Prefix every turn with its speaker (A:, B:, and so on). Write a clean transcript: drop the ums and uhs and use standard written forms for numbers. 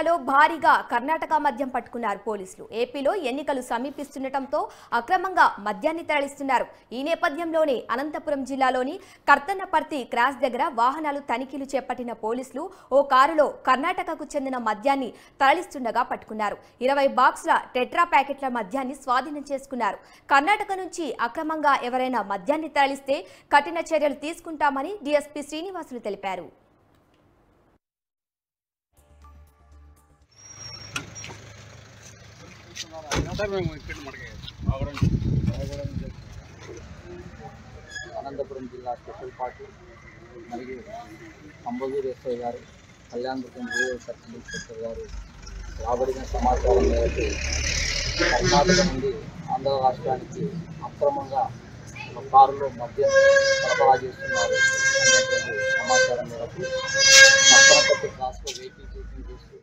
A: జిల్లాలో భారీగా కర్ణాటక మద్యం పట్టుకున్నారు పోలీసులు. ఏపీలో ఎన్నికలు సమీపిస్తుండటంతో అక్రమంగా మద్యాన్ని తరలిస్తున్నారు. ఈ నేపథ్యంలోనే అనంతపురం జిల్లాలోని కర్తన్నపర్తి క్రాస్ దగ్గర వాహనాలు తనిఖీలు చేపట్టిన పోలీసులు ఓ కారులో కర్ణాటకకు చెందిన మద్యాన్ని తరలిస్తుండగా పట్టుకున్నారు. 20 బాక్సుల టెట్రా ప్యాకెట్ల మద్యాన్ని స్వాధీనం చేసుకున్నారు. కర్ణాటక నుంచి అక్రమంగా ఎవరైనా మద్యాన్ని తరలిస్తే కఠిన చర్యలు తీసుకుంటామని డీఎస్పీ శ్రీనివాసులు తెలిపారు.
B: అనంతపురం జిల్లా స్పెషల్ పార్టీ మరియు అంబదూరు ఎస్ఐ గారు, కళ్యాణదుర్గం రూరల్ సర్కిల్ ఇన్స్పెక్టర్ గారు రాబడిన సమాచారం మేరకు కర్ణాటక నుండి ఆంధ్ర రాష్ట్రానికి అక్రమంగా కారులో మద్యం సరఫరా చేస్తున్నారు అనేటువంటి సమాచారం మేరకు కర్ణాటక క్లాస్లో వెహికల్ చెకింగ్ చేస్తూ